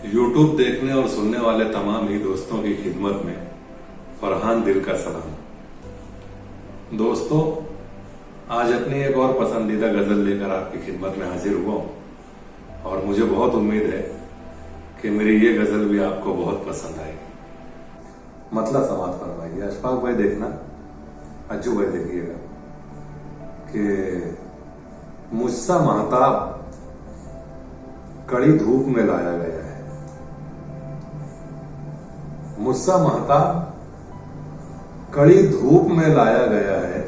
YouTube देखने और सुनने वाले तमाम ही दोस्तों की खिदमत में फरहान दिल का सलाम। दोस्तों, आज अपनी एक और पसंदीदा गजल लेकर आपकी खिदमत में हाजिर हुआ हूं और मुझे बहुत उम्मीद है कि मेरी ये गजल भी आपको बहुत पसंद आएगी। मतलब समाप्त फरमाइए। अशफाक भाई देखना, अज्जू भाई देखिएगा कि मुझसा महताब कड़ी धूप में लाया गया है। मुझसा महताब कड़ी धूप में लाया गया है,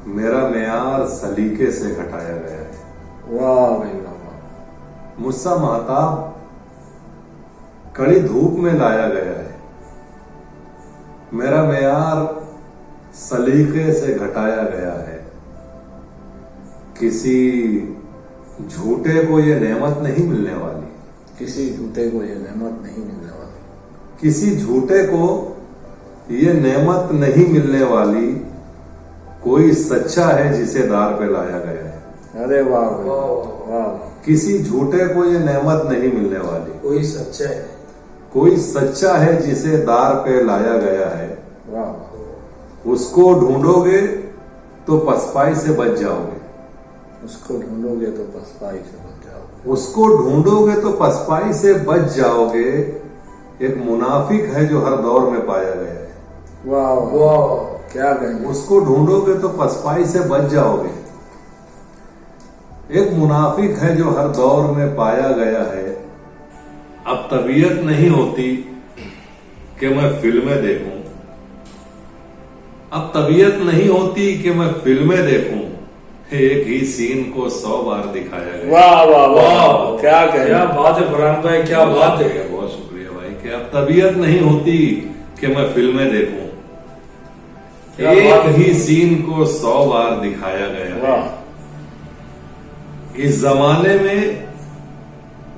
मेरा मेयार सलीके से घटाया गया है। वाह भाई वाह। मुझसा महताब कड़ी धूप में लाया गया है, मेरा मेयार सलीके से घटाया गया है। किसी झूठे को ये नेमत नहीं मिलने वाली, किसी झूठे को ये नेमत नहीं मिलने वाली, किसी झूठे को ये नेमत नहीं मिलने वाली। कोई सच्चा है जिसे दार पे लाया गया है। अरे वाह वाह वाह। किसी झूठे को ये नेमत नहीं मिलने वाली, कोई सच्चा है, कोई सच्चा है जिसे दार पे लाया गया है। वाह। उसको ढूंढोगे तो पसपाई से बच जाओगे, उसको ढूंढोगे तो पसपाई से बच जाओगे, उसको ढूंढोगे तो पसपाई से बच जाओगे। एक मुनाफिक है जो हर दौर में पाया गया है। वाह वाह। क्या कहेंगे। उसको ढूंढोगे तो पसपाई से बच जाओगे। एक मुनाफिक है जो हर दौर में पाया गया है। अब तबीयत नहीं होती कि मैं फिल्में देखूं, अब तबीयत नहीं होती कि मैं फिल्में देखूं। एक ही सीन को 100 बार दिखाया गया। वाह वाह वाह। क्या क्या कहेंगे। बात है फरहान भाई, क्या बात है। बहुत शुक्रिया भाई कि अब तबीयत नहीं होती कि मैं फिल्में देखूं। एक ही सीन को 100 बार दिखाया गया है। वाह। इस जमाने में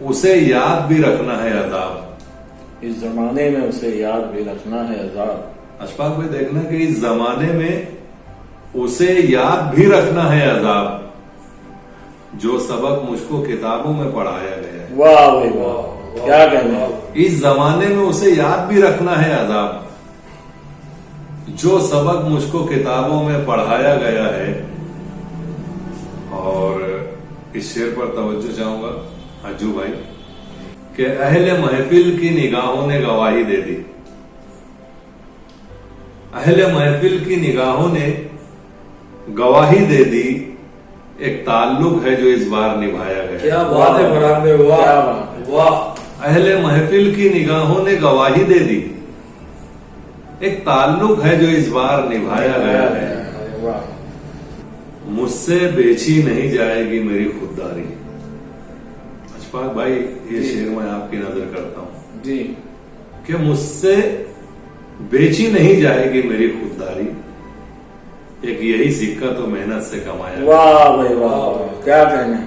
उसे याद भी रखना है अजाब। इस जमाने में उसे याद भी रखना है अजाब। अशफाक भाई देखना कि इस जमाने में उसे याद भी रखना है अजाब, जो सबक मुझको किताबों में पढ़ाया गया है। वाह भाई वाह। क्या कहना। इस जमाने में उसे याद भी रखना है अजाब, जो सबक मुझको किताबों में पढ़ाया गया है। और इस शेर पर तवज्जो चाहूंगा अज्जू भाई कि अहले महफिल की निगाहों ने गवाही दे दी। अहले महफिल की निगाहों ने गवाही दे दी। एक ताल्लुक है जो इस बार निभाया गया। क्या बात है फरहान भाई, वाह वाह। अहले महफिल की निगाहों ने गवाही दे दी। एक ताल्लुक है जो इस बार निभाया गया है। वाह। मुझसे बेची नहीं जाएगी मेरी खुददारी। अशफाक भाई ये शेर मैं आपकी नजर करता हूं जी। कि मुझसे बेची नहीं जाएगी मेरी खुददारी। एक यही सिक्का तो मेहनत से कमाया गया। वाह भाई वाह। क्या कहना।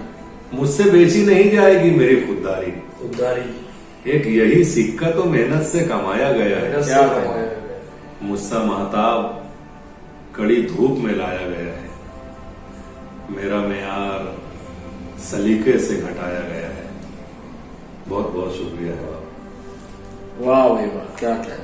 मुझसे बेची नहीं जाएगी मेरी खुददारी। खुददारी एक यही सिक्का तो मेहनत से कमाया गया है। क्या कहना। मुझसा महताब कड़ी धूप में लाया गया है, मेरा मेयार सलीके से घटाया गया है। बहुत बहुत शुक्रिया है। वाह भाई वाह। क्या कहना।